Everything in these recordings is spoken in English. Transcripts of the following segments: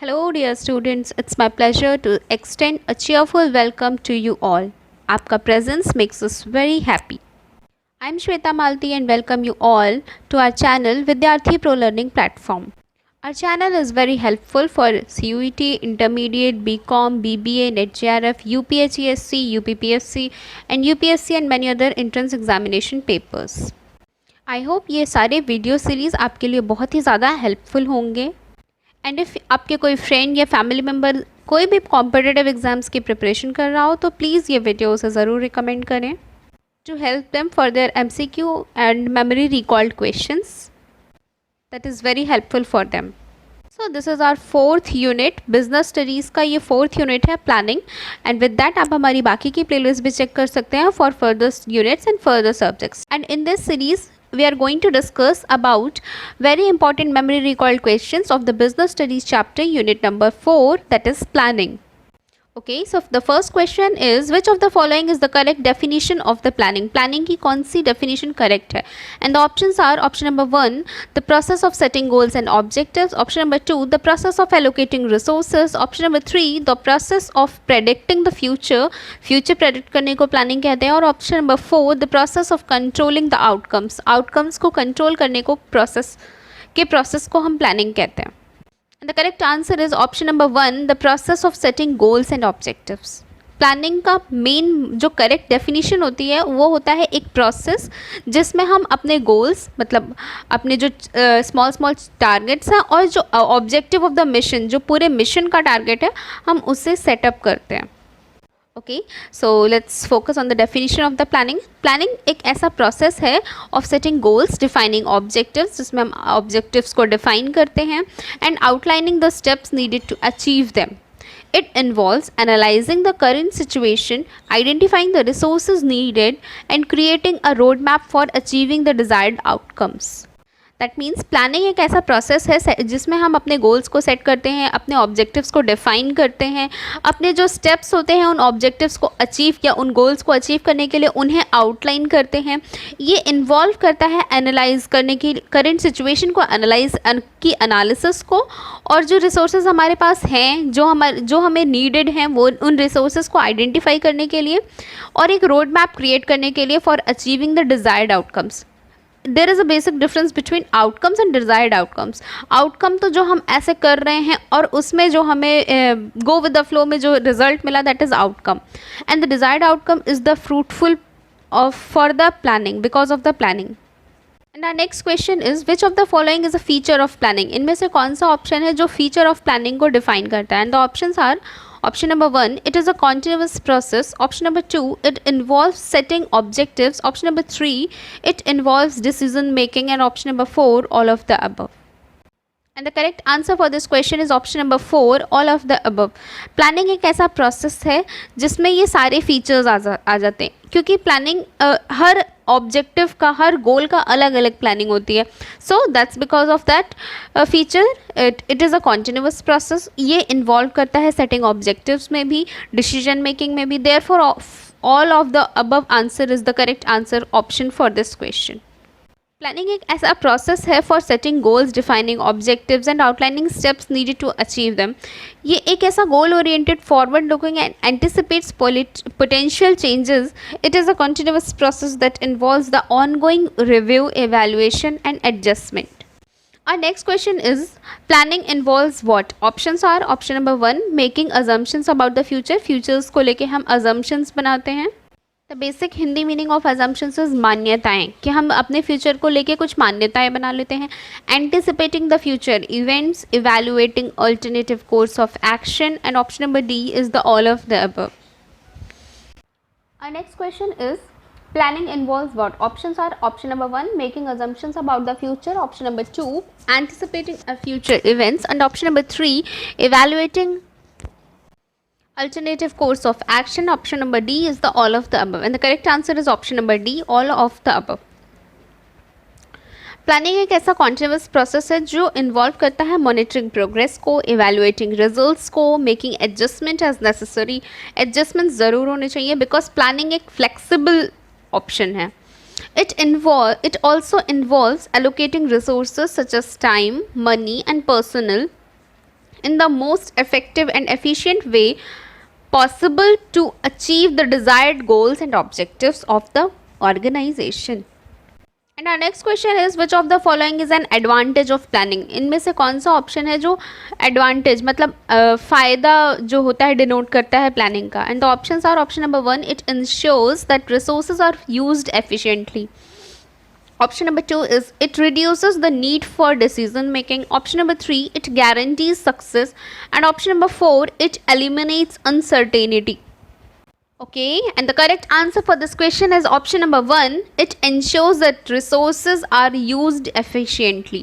Hello dear students, it's my pleasure to extend a cheerful welcome to you all. आपका presence makes us very happy. I'm Shweta Malti and welcome you all to our channel Vidyarthi Pro Learning Platform. Our channel is very helpful for CUET, Intermediate, BCom, BBA, NET JRF, UPHESC, UPPSC and UPSC and many other entrance examination papers. I hope ये सारे video series आपके लिए बहुत ही ज़्यादा helpful होंगे. And if आपके कोई friend या फैमिली मेम्बर कोई भी कॉम्पिटिटिव एग्ज़ाम्स की प्रिपरेशन कर रहा हो तो प्लीज़ ये वीडियो उसे ज़रूर रिकमेंड करें to help them for their MCQ and memory recalled questions. That is very helpful for them. So this is our 4th unit. Business studies का ये 4th यूनिट है, प्लानिंग. एंड विद दैट आप हमारी बाकी की playlist भी check कर सकते हैं for further units and further subjects. And in this series we are going to discuss about very important memory recall questions of the business studies chapter unit number 4, that is planning. Okay, so the first question is which of the following is the correct definition of the planning? Planning की कौन सी definition correct है? And the options are option number 1, the process of setting goals and objectives. Option number 2, the process of allocating resources. Option number 3, the process of predicting the future. Future predict करने को planning कहते हैं. और option number 4, the process of controlling the outcomes. Outcomes को control करने को process को हम planning कहते हैं. And the correct answer is option number 1, the process of setting goals and objectives. Planning का मेन जो करेक्ट डेफिनेशन होती है वो होता है एक प्रोसेस जिसमें हम अपने गोल्स मतलब अपने जो स्मॉल टारगेट्स हैं और जो ऑब्जेक्टिव ऑफ द मिशन जो पूरे मिशन का टारगेट है हम उससे सेटअप करते हैं. Okay, so let's focus on the definition of the planning. Planning एक ऐसा प्रोसेस है of setting goals, defining objectives जिसमें हम ऑब्जेक्टिव्स को डिफाइन करते हैं and outlining the steps needed to achieve them. It involves analyzing the current situation, identifying the resources needed, and creating a roadmap for achieving the desired outcomes. That means planning एक ऐसा process है जिसमें हम अपने goals को set करते हैं, अपने ऑब्जेक्टिव्स को डिफाइन करते हैं, अपने जो स्टेप्स होते हैं उन ऑब्जेक्टिव्स को अचीव या उन गोल्स को अचीव करने के लिए उन्हें आउटलाइन करते हैं. ये इन्वॉल्व करता है एनालाइज करने की, करेंट सिचुएशन को एनालाइज की एनालिसिस को, और जो रिसोर्सेज हमारे पास हैं जो हमें नीडेड हैं वो उन रिसोर्सेज को आइडेंटिफाई करने के लिए और एक रोड मैप क्रिएट करने के लिए for achieving the desired outcomes. There is a basic difference between outcomes and desired outcomes. Outcome तो जो हम ऐसे कर रहे हैं और उसमें जो हमें गो विद द फ्लो में जो रिजल्ट मिला that is outcome, and the desired outcome is the fruitful for the planning because of the planning. And our next question is which of the following is a feature of planning. इनमें से कौन सा option है जो feature of planning को define करता है? And the options are option number 1, it is a continuous process. Option number 2, it involves setting objectives. Option number 3, it involves decision making. And option number 4, all of the above. And the correct answer for this question is option number 4, all of the above. Planning एक ऐसा process है जिसमें ये सारे features आ जाते हैं, क्योंकि planning हर objective का, हर गोल का अलग अलग प्लानिंग होती है. So that's because of that feature it is a continuous process. ये इन्वॉल्व करता है सेटिंग ऑब्जेक्टिव्स में भी, डिसीजन मेकिंग में भी. Therefore all of the above answer is the correct answer option for this question. Planning एक ऐसा process है for setting goals, defining objectives and outlining steps needed to achieve them. ये एक ऐसा goal oriented, forward looking and anticipates potential changes. It is a continuous process that involves the ongoing review, evaluation and adjustment. Our next question is planning involves what? Options are option number 1, making assumptions about the future. Futures को लेके हम assumptions बनाते हैं. The basic Hindi meaning of assumptions is मान्यताएं, कि हम अपने future को लेके कुछ मान्यताएं बना लेते हैं. Anticipating the future events, evaluating alternative course of action. And option number D is the all of the above. Our next question is planning involves what? Options are option number 1, making assumptions about the future. Option number 2, anticipating a future events. And option number 3, evaluating alternative course of action. Option number D is the all of the above, and the correct answer is option number D, all of the above. Planning एक ऐसा continuous process है जो involve करता है monitoring progress को, evaluating results को, making adjustment as necessary. Adjustment ज़रूर होने चाहिए बिकॉज प्लानिंग एक फ्लेक्सिबल ऑप्शन है. It also involves allocating resources such as time, money and personnel in the most effective and efficient way possible to achieve the desired goals and objectives of the organization. And our next question is which of the following is an advantage of planning. इनमें से कौन सा option है जो advantage मतलब फ़ायदा जो होता है डिनोट करता है प्लानिंग का. And the options are option number 1, it ensures that resources are used efficiently. Option number 2 is it reduces the need for decision making. Option number 3, it guarantees success. And option number 4, it eliminates uncertainty. Okay, and the correct answer for this question is option number 1, it ensures that resources are used efficiently.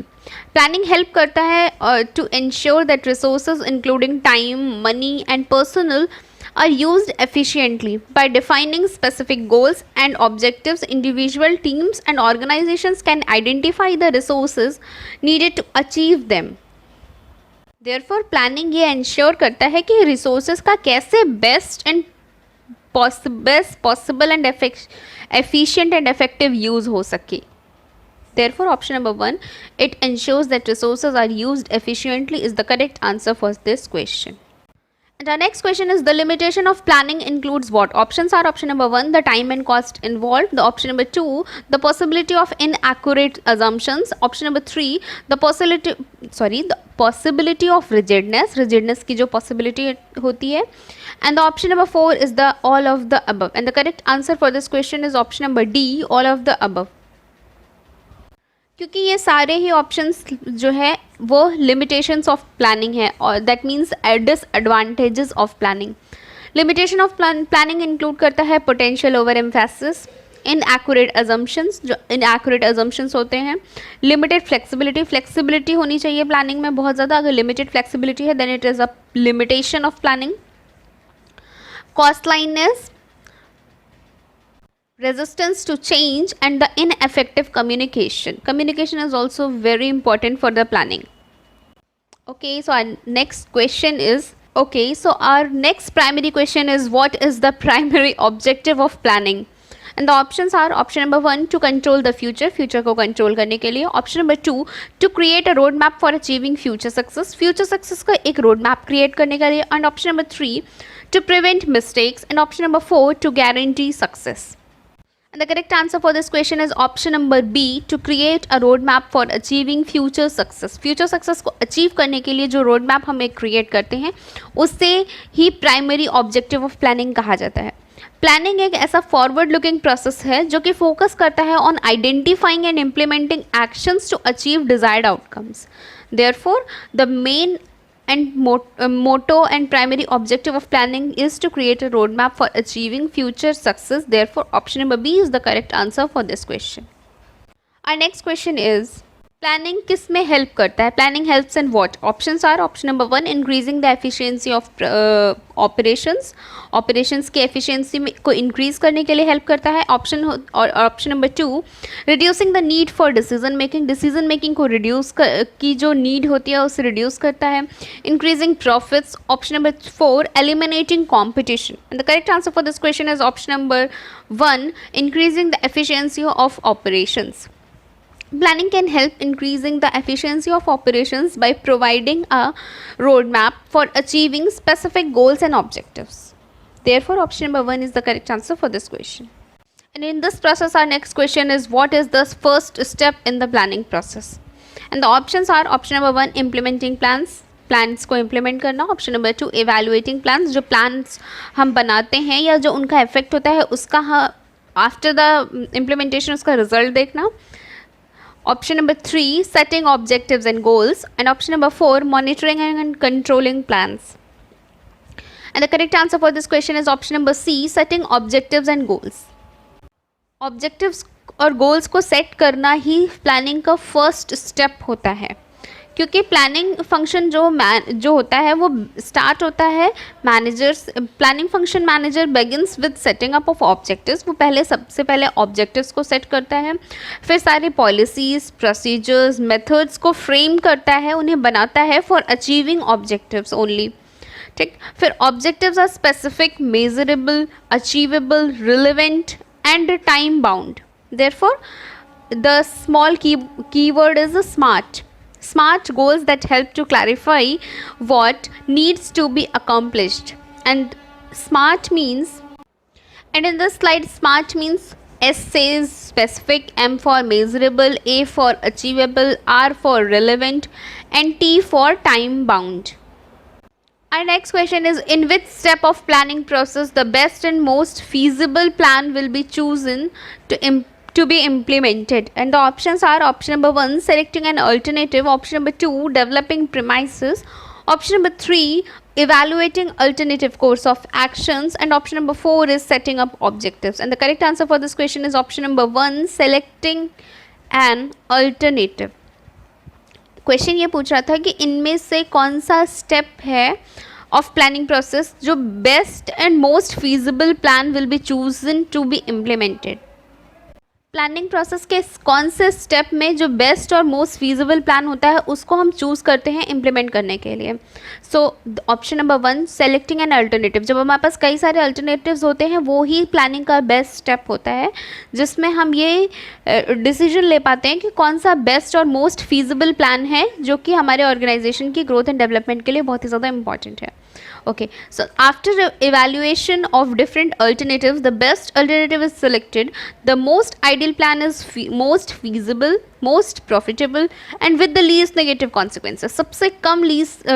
Planning help करता है to ensure that resources including time, money and personnel are used efficiently. By defining specific goals and objectives, individual teams and organizations can identify the resources needed to achieve them. Therefore, planning ये ensure करता है कि resources का कैसे best possible and efficient and effective use हो सके. Therefore, option number 1, it ensures that resources are used efficiently is the correct answer for this question. And our next question is the limitation of planning includes what? Options are option number 1, the time and cost involved. The option number 2, the possibility of inaccurate assumptions. Option number 3, the possibility of rigidness की जो possibility होती है. And the option number 4 is the all of the above. And the correct answer for this question is option number D, all of the above. क्योंकि ये सारे ही options जो है वो लिमिटेशंस ऑफ प्लानिंग है और that means disadvantages of planning. Limitation of planning include करता है potential over emphasis, inaccurate assumptions जो इनएक्यूरेट अजम्पशंस होते हैं, लिमिटेड फ्लेक्सिबिलिटी होनी चाहिए प्लानिंग में बहुत ज़्यादा. अगर लिमिटेड फ्लेक्सिबिलिटी है then it is a limitation of planning. Costliness, resistance to change and the ineffective communication is also very important for the planning. Okay, so our next question is our next primary question is what is the primary objective of planning. And the options are option number 1, to control the future को control करने के लिए. Option number 2, to create a road map for achieving future success का एक road map create करने के लिए. And option number 3, to prevent mistakes. And option number 4, to guarantee success. And the correct answer for this question is option number B, to create a roadmap for achieving future success. Future success को achieve करने के लिए जो roadmap हम एक create करते हैं उससे ही primary objective of planning कहा जाता है. Planning एक ऐसा forward looking process है जो कि focus करता है on identifying and implementing actions to achieve desired outcomes. Therefore, the main and motto and primary objective of planning is to create a roadmap for achieving future success. Therefore, option number B is the correct answer for this question. Our next question is planning किस में help करता है. Planning helps in what. Options are option number 1, increasing the efficiency of operations की efficiency को increase करने के लिए help करता है. Option number 2, reducing the need for decision making को रिड्यूस की जो नीड होती है उसे रिड्यूस करता है. Increasing profits. Option number 4, eliminating competition. And the correct answer for this question is option number 1, increasing the efficiency of operations. Planning can help increasing the efficiency of operations by providing a roadmap for achieving specific goals and objectives. Therefore, option number 1 is the correct answer for this question. And in this process, our next question is what is the first step in the planning process? And the options are option number 1, implementing plans को implement करना. Option number 2, evaluating plans, जो plans हम बनाते हैं या जो उनका effect होता है उसका after the implementation उसका result देखना. Option number 3, setting objectives and goals. And option number 4, monitoring and controlling plans. And the correct answer for this question is option number C, setting objectives and goals. Objectives और goals को set करना ही planning का first step होता है क्योंकि planning function जो होता है वो स्टार्ट होता है planning function manager begins with setting up of objectives. वो सबसे पहले ऑब्जेक्टिव्स को सेट करता है, फिर सारी पॉलिसीज़, प्रोसीजर्स, मेथड्स को फ्रेम करता है, उन्हें बनाता है फॉर अचीविंग ऑब्जेक्टिव्स ओनली. ठीक, फिर objectives are specific, measurable, achievable, relevant and time bound. Therefore the small keyword is smart. Smart goals that help to clarify what needs to be accomplished. And smart means, and in this slide, smart means S says specific, M for measurable, A for achievable, R for relevant, and T for time bound. Our next question is, in which step of planning process the best and most feasible plan will be chosen to be implemented? And the options are: option number 1, selecting an alternative; option number 2, developing premises; option number 3, evaluating alternative course of actions; and option number 4 is setting up objectives. And the correct answer for this question is option number 1, selecting an alternative. Question ये पूछ रहा था कि इनमें से कौन सा step है ऑफ प्लानिंग प्रोसेस जो best and most feasible plan will be chosen to be implemented. Planning process के कौन से स्टेप में जो बेस्ट और मोस्ट फीजिबल प्लान होता है उसको हम चूज़ करते हैं इम्प्लीमेंट करने के लिए। So option number 1, selecting an alternative. जब हमारे पास कई सारे अल्टरनेटिव्स होते हैं वो ही प्लानिंग का बेस्ट स्टेप होता है जिसमें हम ये डिसीजन ले पाते हैं कि कौन सा बेस्ट और मोस्ट फीजिबल प्लान है जो कि हमारे ऑर्गेनाइजेशन की ग्रोथ एंड डेवलपमेंट के लिए बहुत ही ज़्यादा इंपॉर्टेंट है। Okay, so after evaluation of different alternatives, the best alternative is selected. The most ideal plan is most feasible, most profitable, and with the least negative consequences. सबसे कम least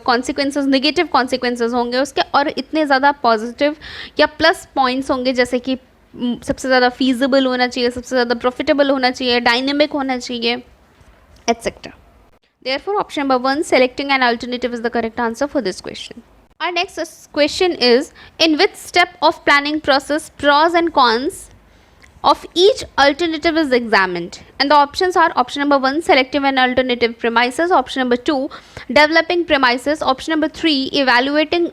consequences, negative consequences होंगे उसके, और इतने ज़्यादा positive या plus points होंगे जैसे कि सबसे ज़्यादा feasible होना चाहिए, सबसे ज़्यादा profitable होना चाहिए, dynamic होना चाहिए, etc. Therefore, option number 1, selecting an alternative, is the correct answer for this question. Our next question is, in which step of planning process pros and cons of each alternative is examined? And the options are: option number 1, selecting an alternative premises; option number 2, developing premises; option number 3, evaluating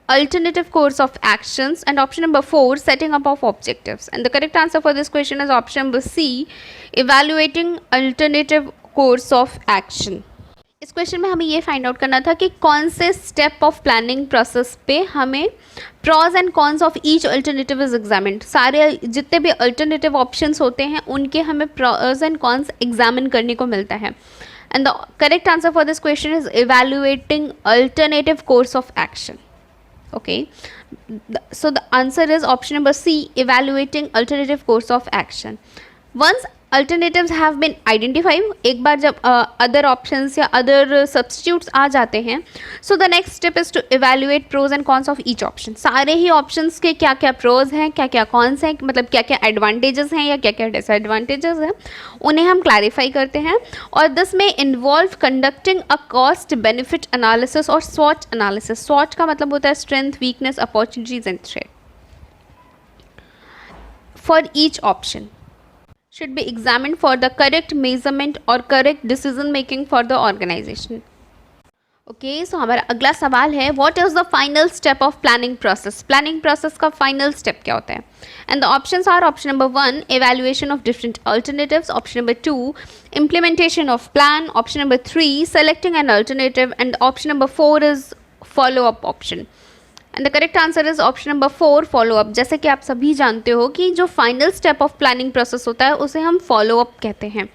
alternative course of actions; and option number 4, setting up of objectives. And the correct answer for this question is option number C, evaluating alternative course of action. इस question में हमें ये find out करना था कि कौन से step of planning process पे हमें pros and cons of each alternative is examined. सारे जितने भी अल्टरनेटिव ऑप्शंस होते हैं उनके हमें प्रॉज एंड कॉन्स एग्जामिन करने को मिलता है। And the correct answer for this question is evaluating alternative course of action. Okay, so the answer is option number C, evaluating alternative course of action. Once alternatives have been identified, एक बार जब other options या other substitutes आ जाते हैं, so the next step is to evaluate pros and cons of each option. सारे ही options के क्या क्या pros हैं, क्या क्या cons हैं, मतलब क्या क्या advantages हैं या क्या क्या disadvantages हैं, उन्हें हम clarify करते हैं। और this may involve conducting a cost benefit analysis और SWOT analysis. SWOT का मतलब होता है strength, weakness, opportunities and threat. For each option should be examined for the correct measurement or correct decision making for the organization. Okay, so हमारा अगला सवाल है, what is the final step of planning process? Planning process का final step क्या होता है? And the options are: option number 1, evaluation of different alternatives; option number 2, implementation of plan; option number 3, selecting an alternative; and option number 4 is follow up option. And the correct answer is option number 4, follow up. जैसे कि आप सभी जानते हो कि जो final step of planning process होता है उसे हम फॉलो अप कहते हैं।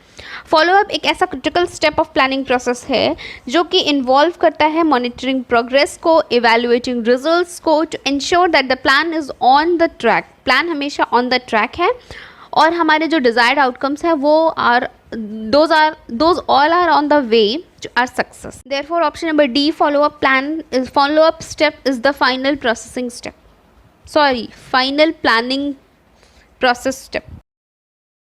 फॉलो अप एक ऐसा critical step of planning process है जो कि इन्वॉल्व करता है मॉनिटरिंग प्रोग्रेस को, इवैल्यूएटिंग रिजल्ट्स को, to ensure that the plan is on the track. Plan हमेशा ऑन द ट्रैक है और हमारे जो डिजायर्ड आउटकम्स है वो those all are on the way to our success. Therefore, option number D, follow up step is the final processing step. Final planning process step.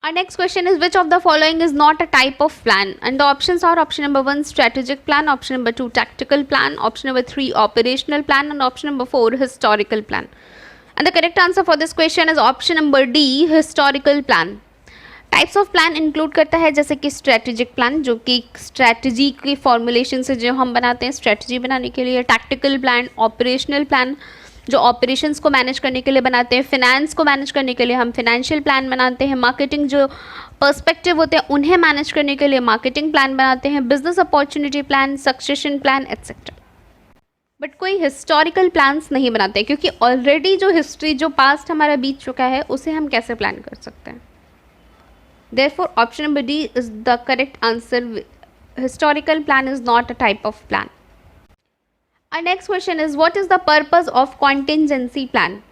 Our next question is, which of the following is not a type of plan? And the options are: option number 1, strategic plan; option number 2, tactical plan; option number 3, operational plan; and option number 4, historical plan. And the correct answer for this question is option number D, historical plan. Types of plan include करता है जैसे कि strategic plan, जो कि strategy की formulation से जो हम बनाते हैं स्ट्रेटजी बनाने के लिए; टैक्टिकल प्लान, ऑपरेशनल प्लान जो ऑपरेशंस को मैनेज करने के लिए बनाते हैं; फिनेंस को मैनेज करने के लिए हम फिनेंशियल प्लान बनाते हैं; मार्केटिंग जो पर्सपेक्टिव होते हैं उन्हें मैनेज करने के लिए मार्केटिंग प्लान बनाते हैं; business opportunity plan, succession plan etcetera. But कोई हिस्टोरिकल प्लान्स नहीं बनाते क्योंकि ऑलरेडी जो हिस्ट्री, जो पास्ट हमारा बीत चुका है, उसे हम कैसे प्लान कर सकते हैं। Therefore, option number D is the correct answer historical plan is not a type of plan. Our next question is, what is the purpose of contingency plan?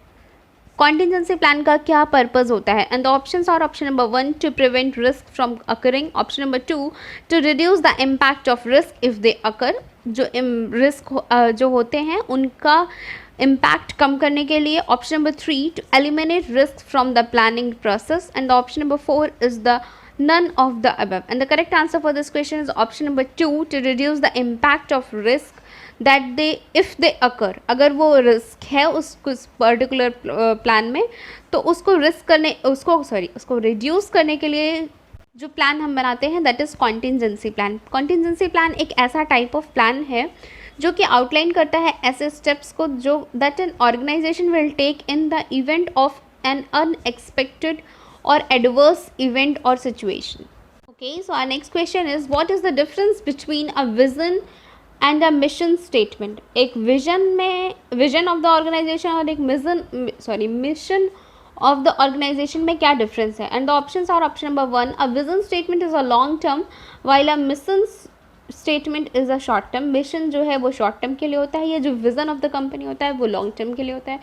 Contingency plan का क्या purpose होता है? And the options are option number 1 to prevent risk from occurring, option number 2 to reduce the impact of risk if they occur. जो risk जो होते हैं उनका impact कम करने के लिए, option number 3 to eliminate risk from the planning process, and the option number 4 is the none of the above. And the correct answer for this question is option number 2 to reduce the impact of risk that they if they occur. अगर वो risk है उस particular plan में तो उसको उसको reduce करने के लिए जो प्लान हम बनाते हैं that is contingency plan. Contingency plan एक ऐसा टाइप ऑफ प्लान है जो कि आउटलाइन करता है ऐसे स्टेप्स को जो that an organization will take in the event of an unexpected or adverse event or situation. Okay, so our next question is, what is the difference between a vision and a mission statement? एक vision of the organization और एक mission of the organization में क्या difference है? And the options are option number 1, a vision statement is a long term while a mission statement is a short term. Mission जो है वो short term के लिए होता है, ये जो vision of the company होता है वो long term के लिए होता है.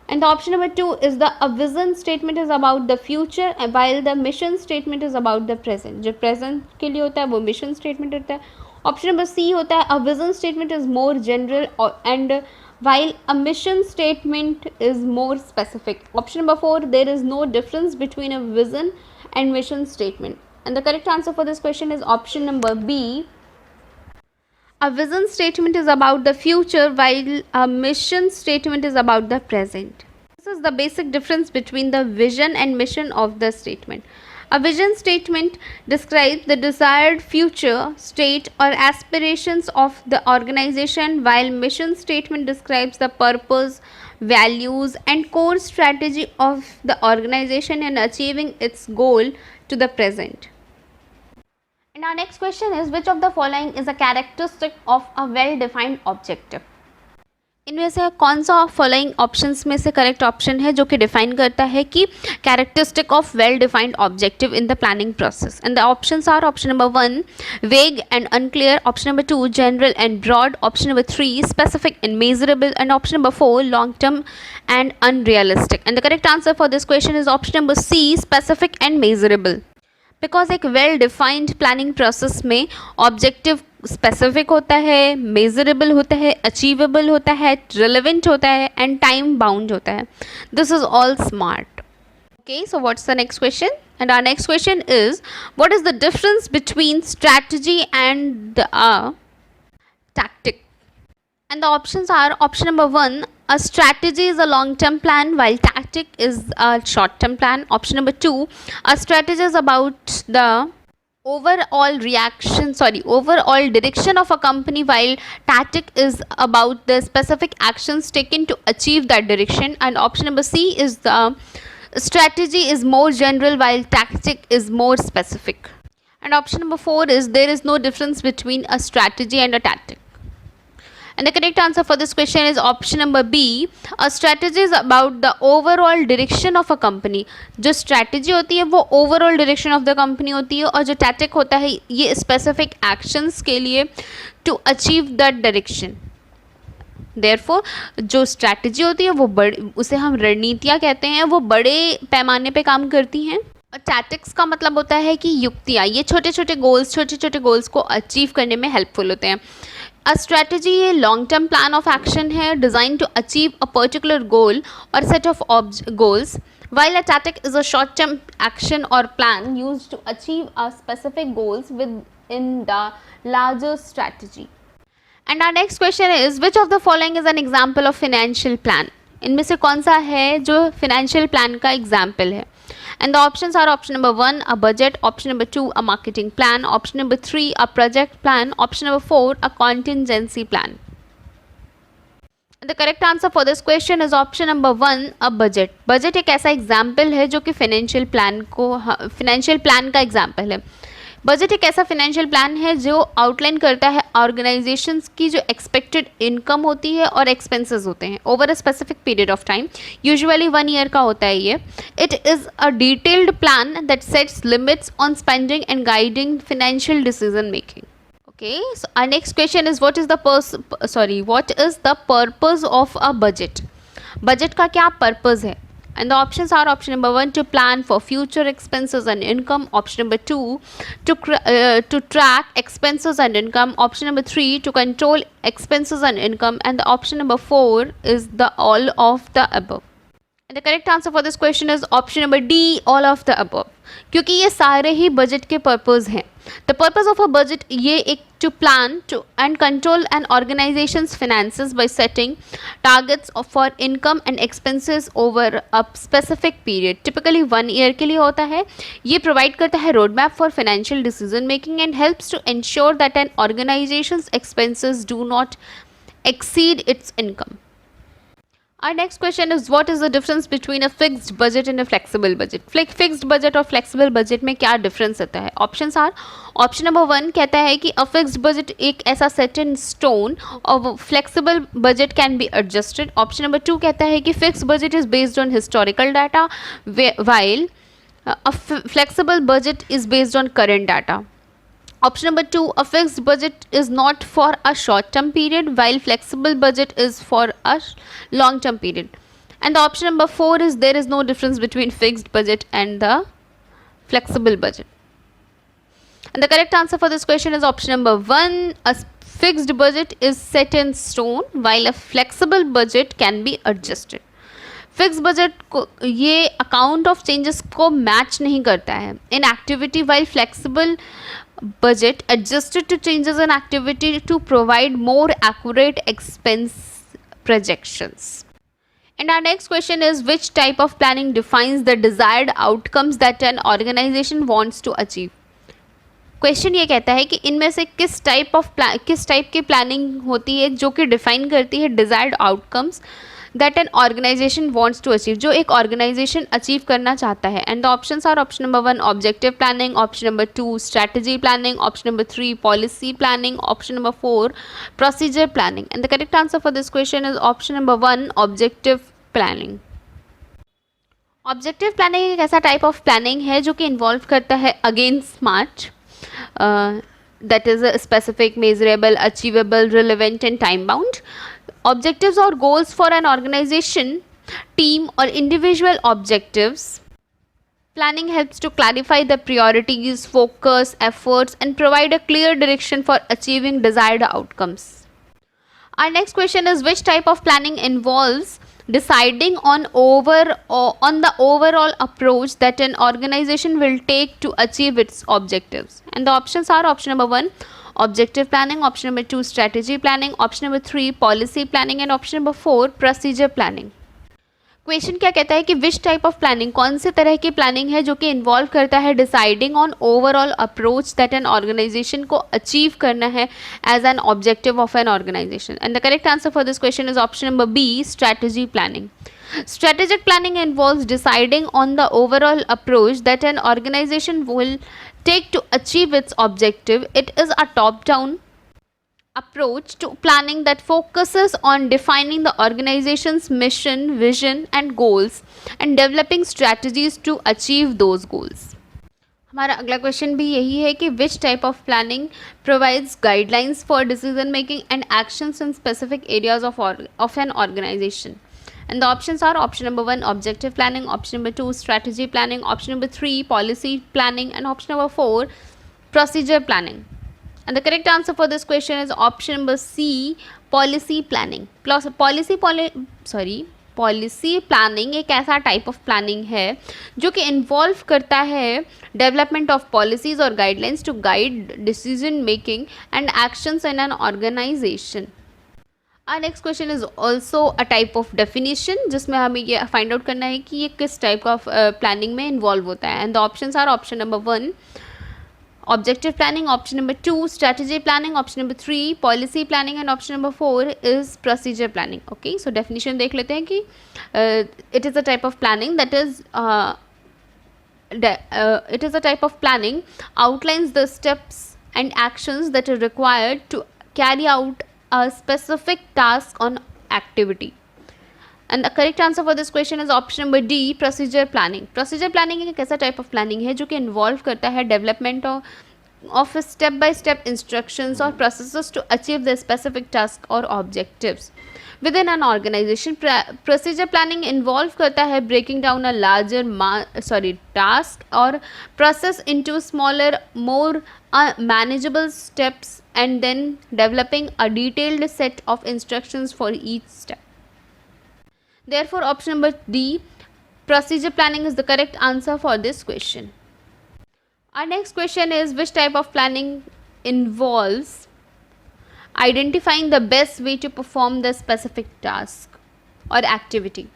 And the option number 2 is a vision statement is about the future while the mission statement is about the present. जो present के लिए होता है वो mission statement होता है. Option number C होता है a vision statement is more general and while a mission statement is more specific. Option number 4, there is no difference between a vision and mission statement. And the correct answer for this question is option number B. A vision statement is about the future while a mission statement is about the present. This is the basic difference between the vision and mission of the statement. A vision statement describes the desired future state or aspirations of the organization, while mission statement describes the purpose, values and core strategy of the organization in achieving its goal to the present. And our next question is, which of the following is a characteristic of a well-defined objective? इनमें से कौन सा following options में से correct option है जो कि define करता है कि characteristic of well defined objective in the planning process? And the options are option number 1 vague and unclear, option number 2 general and broad, option number 3 specific and measurable, and option number 4 long term and unrealistic. And the correct answer for this question is option number C, specific and measurable. Because एक well defined planning process में objective specific होता है, measurable होता है, achievable होता है, relevant होता है एंड टाइम बाउंड होता है. This is all smart. Okay, so what's the next question? And our next question is, what is the difference between strategy and tactic? And the options are option number 1, a strategy is a long-term plan while tactic is a short-term plan. Option number 2, a strategy is about the overall direction of a company while tactic is about the specific actions taken to achieve that direction. And option number C is the strategy is more general while tactic is more specific. And option number 4 is there is no difference between a strategy and a tactic. And the correct answer for this question is option number B, a strategy is about the overall direction of a company. जो strategy होती है वो overall direction of the company होती है और जो tactic होता है ये specific actions के लिए to achieve that direction. Therefore जो strategy होती है वो उसे हम रणनीतियाँ कहते हैं, वो बड़े पैमाने पे काम करती हैं. और टैक्टिक्स का मतलब होता है कि युक्तियाँ, ये छोटे छोटे गोल्स को अचीव करने में हेल्पफुल होते हैं. अ स्ट्रैटेजी ये long term plan of action है design to achieve a particular goal और set of goals, while a tactic is a short term action or plan used to achieve a specific goals within the larger strategy. And our next question is, which of the following is an example of financial plan? इनमें से कौन सा है जो financial plan का example है? And the options are option number 1, a budget, option number 2, a marketing plan, option number 3, a project plan, option number 4, a contingency plan. And the correct answer for this question is option number 1, a budget. Budget एक ऐसा example है जो कि financial plan का example है. Budget एक ऐसा financial plan है जो आउटलाइन करता है ऑर्गेनाइजेशंस की जो एक्सपेक्टेड इनकम होती है और एक्सपेंसेस होते हैं over a specific period of time, usually 1 year का होता है ये. It is a detailed plan that sets limits on spending and guiding financial decision making. Okay, so our next question is what is the purpose of a budget? Budget का क्या purpose है? And the options are option number 1 to plan for future expenses and income, option number 2 to track expenses and income, option number 3 to control expenses and income, and the option number 4 is the all of the above. And the correct answer for this question is option number D, all of the above. क्योंकि ये सारे ही budget के purpose हैं. The purpose of a budget ये एक to plan to and control an organization's finances by setting targets for income and expenses over a specific period. Typically 1 year के लिए होता है. ये प्रोवाइड करता है road map for financial decision making and helps to ensure that an organization's expenses do not exceed its income. Our next question is what is the difference between a fixed budget and a flexible budget? Fixed budget और flexible budget में क्या difference रहता है? Options are option number 1 कहता है कि a fixed budget एक ऐसा set in stone और flexible budget can be adjusted. Option number 2 कहता है कि fixed budget is based on historical data while a flexible budget is based on current data. Option number 2, a fixed budget is not for a short-term period while flexible budget is for a long-term period. And the option number 4 is there is no difference between fixed budget and the flexible budget. And the correct answer for this question is option number 1, a fixed budget is set in stone while a flexible budget can be adjusted. Fix budget को ये account of changes को match नहीं करता है in activity while flexible budget adjusted to changes in activity to provide more accurate expense projections. And our next question is which type of planning defines the desired outcomes that an organization wants to achieve? Question ये कहता है कि इनमें से किस type की planning होती है जो कि डिफाइन करती है desired outcomes that an organization wants to achieve, जो एक ऑर्गेनाइजेशन अचीव करना चाहता है. And the options are option number 1 objective planning, option number 2 strategy planning, option number 3 policy planning, option number 4 procedure planning. And the correct answer for this question is option number 1 objective planning. Objective planning एक ऐसा type of planning है जो कि involve करता है again smart, that is a specific, measurable, achievable, relevant and time bound. Objectives or goals for an organization, team or individual objectives. Planning helps to clarify the priorities, focus, efforts and provide a clear direction for achieving desired outcomes. Our next question is which type of planning involves deciding on the overall approach that an organization will take to achieve its objectives. And the options are option number 1 objective planning, option number 2 strategy planning, option number 3 policy planning and option number 4 procedure planning. Question क्या कहता है कि which type of planning, कौन से तरह की planning है जो कि इन्वॉल्व करता है deciding on overall approach that an organisation को अचीव करना है as an objective of an organisation. And the correct answer for this question is option number B strategy planning. Strategic planning involves deciding on the overall approach that an organization will take to achieve its objective. It is a top-down approach to planning that focuses on defining the organization's mission, vision and goals and developing strategies to achieve those goals. हमारा अगला question भी यही है कि which type of planning provides guidelines for decision making and actions in specific areas of an organization. And the options are option number 1 objective planning, option number 2 strategy planning, option number 3 policy planning and option number 4 procedure planning. And the correct answer for this question is option number C policy planning. Policy planning एक ऐसा type of planning है जो कि involve करता है development of policies और guidelines to guide decision making and actions in an organisation. Our next question is also a type of definition जिसमें हमें ये फाइंड आउट करना है कि ये किस टाइप ऑफ प्लानिंग में इन्वॉल्व होता है. And the options are option number 1 objective planning, option number 2 strategy planning, option number 3 policy planning and option number 4 is procedure planning. Okay, so definition देख लेते हैं कि it is a type of planning that is it is a type of planning outlines the steps and actions that are required to carry out a specific task on activity. And the correct answer for this question is option number D procedure planning. Procedure planning एक ऐसा type of planning है जो कि involve करता है development of of step-by-step instructions or processes to achieve the specific task or objectives within an organization. Procedure planning involve करता है breaking down a larger task or process into smaller, more manageable steps, and then developing a detailed set of instructions for each step. Therefore, option number D, procedure planning, is the correct answer for this question. Our next question is, which type of planning involves identifying the best way to perform the specific task or activity?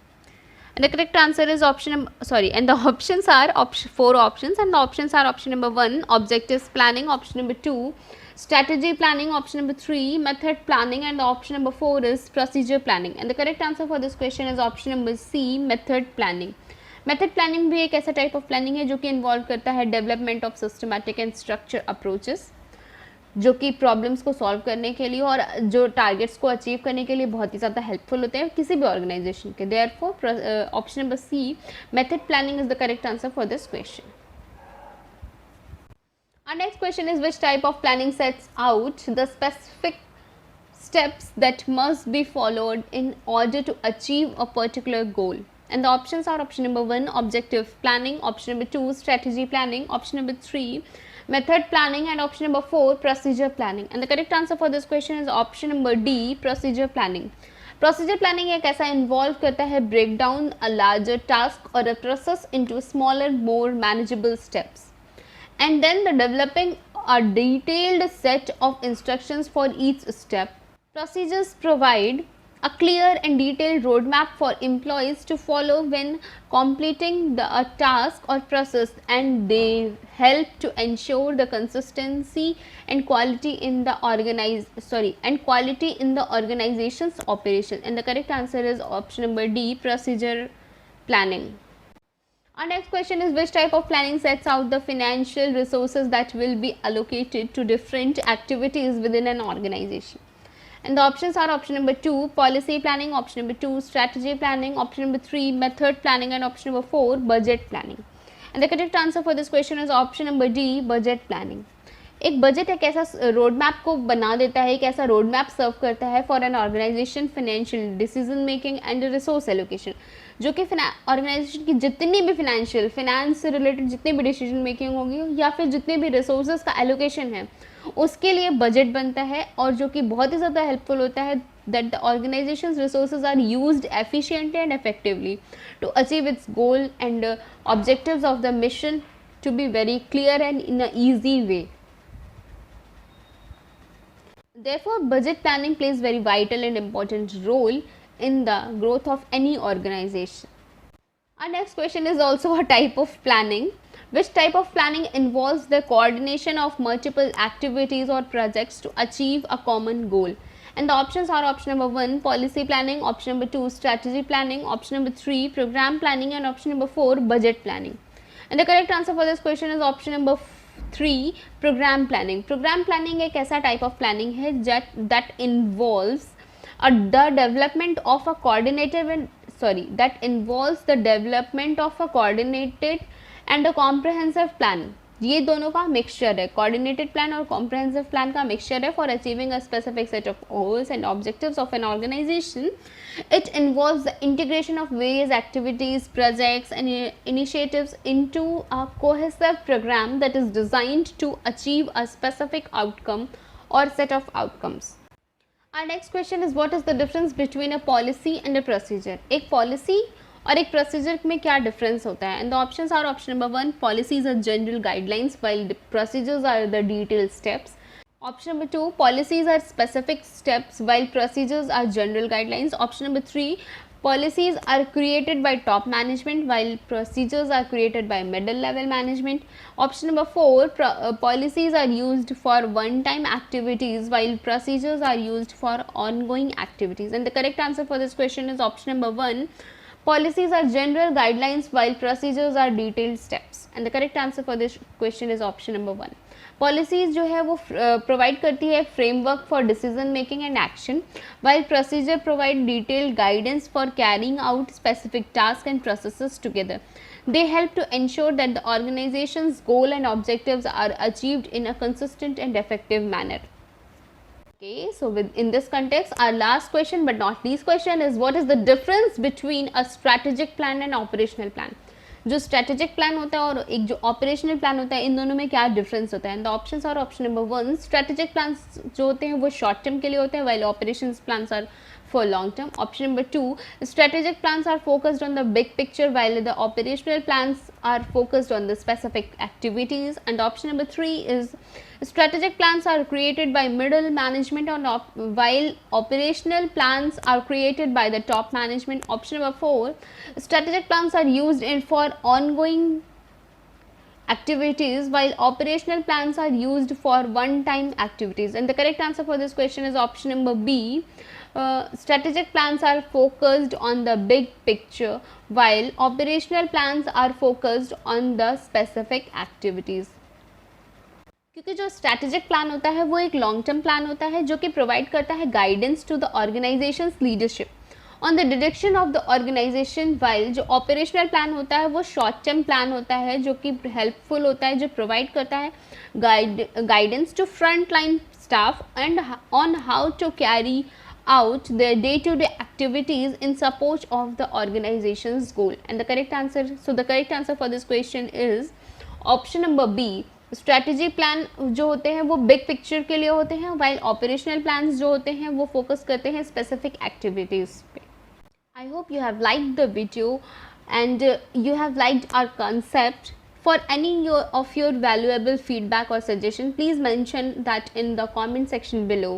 And the correct answer is and the options are four options, and the options are option number 1, objectives planning, option number 2, strategy planning, option number 3, method planning, and the option number 4 is procedure planning. And the correct answer for this question is option number C, method planning. Method planning भी एक ऐसा type of planning है जो कि involve करता है development of systematic and structure approaches, जो कि प्रॉब्लम्स को सॉल्व करने के लिए और जो टारगेट्स को अचीव करने के लिए बहुत ही ज़्यादा हेल्पफुल होते हैं किसी भी ऑर्गेनाइजेशन के. Therefore option number C, method planning is the correct answer for this question. Our next question is, which type of planning sets out the specific steps that must be followed in order to achieve a particular goal? And the options are option number 1, objective planning, option number 2, strategy planning, option number 3, method planning, and option number 4, procedure planning. And the correct answer for this question is option number D, procedure planning. Procedure planning एक ऐसा involve करता है break down a larger task or a process into smaller, more manageable steps, and then the developing a detailed set of instructions for each step. Procedures provide a clear and detailed roadmap for employees to follow when completing a task or process, and they help to ensure the consistency and quality in the organization's operation. And the correct answer is option number D, procedure planning. Our next question is, which type of planning sets out the financial resources that will be allocated to different activities within an organization? And the options are option number 2, policy planning, option number 2, strategy planning, option number 3, method planning, and option number 4, budget planning. And the correct answer for this question is option number D, budget planning. एक budget एक ऐसा road map को बना देता है, एक ऐसा road map serve करता है for an organisation financial decision making and resource allocation, जो कि ऑर्गेनाइजेशन की जितनी भी फाइनेंस से रिलेटेड जितनी भी डिसीजन मेकिंग होगी या फिर जितने भी रिसोर्सेज का एलोकेशन है उसके लिए बजट बनता है, और जो कि बहुत ही ज़्यादा हेल्पफुल होता है that the organization's resources are used efficiently and effectively to achieve its goal and objectives of the mission to be very clear and in an easy way. Therefore, budget planning plays very vital and important role in the growth of any organization. Our next question is also a type of planning. Which type of planning involves the coordination of multiple activities or projects to achieve a common goal? And the options are option number 1, policy planning, option number 2, strategy planning, option number 3, program planning, and option number 4, budget planning. And the correct answer for this question is option number 3, program planning. Program planning एक ऐसा type of planning है that involves the development of a coordinated and a comprehensive plan. ये दोनों का mixture है, coordinated plan और comprehensive plan का mixture है for achieving a specific set of goals and objectives of an organisation. It involves the integration of various activities, projects, and initiatives into a cohesive program that is designed to achieve a specific outcome or set of outcomes. Our next question is, what is the difference between a policy and a procedure? एक policy और एक procedure में क्या difference होता है? And the options are option number 1, policies are general guidelines while procedures are the detailed steps. Option number 2, policies are specific steps while procedures are general guidelines. Option number 3, policies are created by top management while procedures are created by middle level management. Option number 4, policies are used for one-time activities while procedures are used for ongoing activities. And the correct answer for this question is option number 1, policies are general guidelines while procedures are detailed steps. And the correct answer for this question is option number 1. Policies जो है वो provide करती है framework for decision making and action, while procedure provide detailed guidance for carrying out specific task and processes together. They help to ensure that the organization's goal and objectives are achieved in a consistent and effective manner. Okay, so in this context, our last question but not least question is, what is the difference between a strategic plan and operational plan? जो strategic plan होता है और एक जो operational plan होता है, इन दोनों में क्या डिफरेंस होता है? And the options are option number 1, strategic plans जो होते हैं वो शॉर्ट टर्म के लिए होते हैं, while operations plans are for long term. Option number 2, strategic plans are focused on the big picture while the operational plans are focused on the specific activities. And option number 3 is strategic plans are created by middle management while operational plans are created by the top management. Option number 4, strategic plans are used for ongoing activities while operational plans are used for one time activities. And the correct answer for this question is option number B. Strategic plans are focused on the big picture while operational plans are focused on the specific activities. क्योंकि जो strategic plan होता है वो एक long term plan होता है जो कि प्रोवाइड करता है guidance to the organisation's leadership on the direction of the organisation, while जो ऑपरेशनल प्लान होता है वो शॉर्ट टर्म प्लान होता है जो कि हेल्पफुल होता है, जो प्रोवाइड करता है guidance to front line staff and on how to carry out their day-to-day activities in support of the organization's goal. And the correct answer for this question is option number B. Strategy plan जो होते हैं वो big picture के लिए होते हैं, while operational plans जो होते हैं वो फोकस करते हैं स्पेसिफिक एक्टिविटीज़ पे. I hope you have liked the video and you have liked our concept. For any of your valuable feedback or suggestion, please mention that in the comment section below.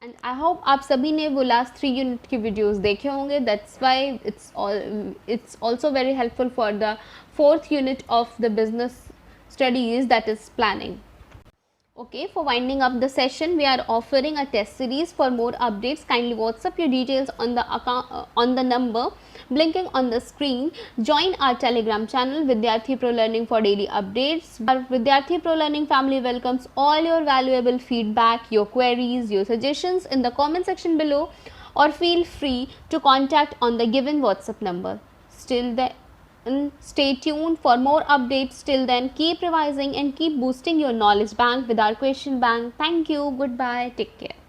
And I hope आप सभी ने वो last 3 unit की videos देखे होंगे. That's why it's also very helpful for the 4th unit of the business studies, that is planning. Okay, for winding up the session, we are offering a test series. For more updates, kindly WhatsApp your details on the account on the number blinking on the screen. Join our Telegram channel Vidyarthi Pro Learning for daily updates. Our Vidyarthi Pro Learning family welcomes all your valuable feedback, your queries, your suggestions in the comment section below, or feel free to contact on the given WhatsApp number. Stay tuned for more updates. Till then, keep revising and keep boosting your knowledge bank with our question bank. Thank you. Goodbye. Take care.